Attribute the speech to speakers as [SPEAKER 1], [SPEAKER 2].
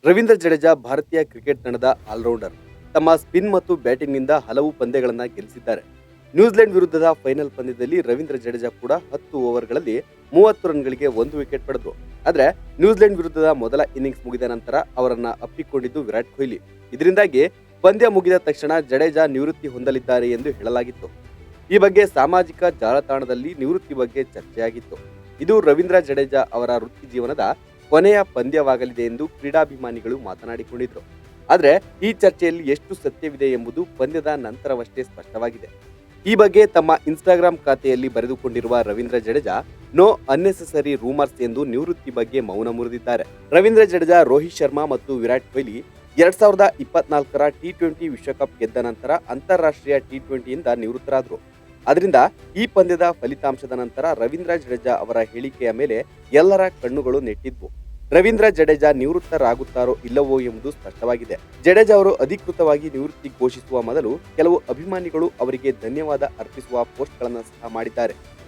[SPEAKER 1] ರವೀಂದ್ರ ಜಡೇಜಾ ಭಾರತೀಯ ಕ್ರಿಕೆಟ್ ತಂಡದ ಆಲ್ರೌಂಡರ್. ತಮ್ಮ ಸ್ಪಿನ್ ಮತ್ತು ಬ್ಯಾಟಿಂಗ್ನಿಂದ ಹಲವು ಪಂದ್ಯಗಳನ್ನು ಗೆಲ್ಲಿಸಿದ್ದಾರೆ. ನ್ಯೂಜಿಲೆಂಡ್ ವಿರುದ್ಧದ ಫೈನಲ್ ಪಂದ್ಯದಲ್ಲಿ ರವೀಂದ್ರ ಜಡೇಜಾ ಕೂಡ 10 ಓವರ್ಗಳಲ್ಲಿ 30 ರನ್ಗಳಿಗೆ 1 ವಿಕೆಟ್ ಪಡೆದರು. ಆದರೆ ನ್ಯೂಜಿಲೆಂಡ್ ವಿರುದ್ಧದ ಮೊದಲ ಇನ್ನಿಂಗ್ಸ್ ಮುಗಿದ ನಂತರ ಅವರನ್ನ ಅಪ್ಪಿಕೊಂಡಿದ್ದು ವಿರಾಟ್ ಕೊಹ್ಲಿ. ಇದರಿಂದಾಗಿ ಪಂದ್ಯ ಮುಗಿದ ತಕ್ಷಣ ಜಡೇಜಾ ನಿವೃತ್ತಿ ಹೊಂದಲಿದ್ದಾರೆ ಎಂದು ಹೇಳಲಾಗಿತ್ತು. ಈ ಬಗ್ಗೆ ಸಾಮಾಜಿಕ ಜಾಲತಾಣದಲ್ಲಿ ನಿವೃತ್ತಿ ಬಗ್ಗೆ ಚರ್ಚೆಯಾಗಿತ್ತು. ಇದು ರವೀಂದ್ರ ಜಡೇಜಾ ಅವರ ವೃತ್ತಿ ಜೀವನದ ಕೊನೆಯ ಪಂದ್ಯವಾಗಲಿದೆ ಎಂದು ಕ್ರೀಡಾಭಿಮಾನಿಗಳು ಮಾತನಾಡಿಕೊಂಡಿದ್ರು. ಆದರೆ ಈ ಚರ್ಚೆಯಲ್ಲಿ ಎಷ್ಟು ಸತ್ಯವಿದೆ ಎಂಬುದು ಪಂದ್ಯದ ನಂತರವಷ್ಟೇ ಸ್ಪಷ್ಟವಾಗಿದೆ. ಈ ಬಗ್ಗೆ ತಮ್ಮ ಇನ್ಸ್ಟಾಗ್ರಾಂ ಖಾತೆಯಲ್ಲಿ ಬರೆದುಕೊಂಡಿರುವ Ravindra Jadeja, no unnecessary rumours ಎಂದು ನಿವೃತ್ತಿ ಬಗ್ಗೆ ಮೌನ ಮುರಿದಿದ್ದಾರೆ. ರವೀಂದ್ರ ಜಡೇಜಾ, ರೋಹಿತ್ ಶರ್ಮಾ ಮತ್ತು ವಿರಾಟ್ ಕೊಹ್ಲಿ 2024ರ ಟಿ20 ವಿಶ್ವಕಪ್ ಗೆದ್ದ ನಂತರ ಅಂತಾರಾಷ್ಟ್ರೀಯ ಟಿ20ಯಿಂದ ನಿವೃತ್ತರಾದರು. ಅದರಿಂದ ಈ ಪಂದ್ಯದ ಫಲಿತಾಂಶದ ನಂತರ ರವೀಂದ್ರ ಜಡೇಜಾ ಅವರ ಹೇಳಿಕೆಯ ಮೇಲೆ ಎಲ್ಲರ ಕಣ್ಣುಗಳು ನೆಟ್ಟಿದ್ವು. ರವೀಂದ್ರ ಜಡೇಜಾ ನಿವೃತ್ತರಾಗುತ್ತಾರೋ ಇಲ್ಲವೋ ಎಂಬುದು ಸ್ಪಷ್ಟವಾಗಿದೆ. ಜಡೇಜಾ ಅವರು ಅಧಿಕೃತವಾಗಿ ನಿವೃತ್ತಿ ಘೋಷಿಸುವ ಮೊದಲು ಕೆಲವು ಅಭಿಮಾನಿಗಳು ಅವರಿಗೆ ಧನ್ಯವಾದ ಅರ್ಪಿಸುವ ಪೋಸ್ಟ್ಗಳನ್ನು ಸಹ ಮಾಡಿದ್ದಾರೆ.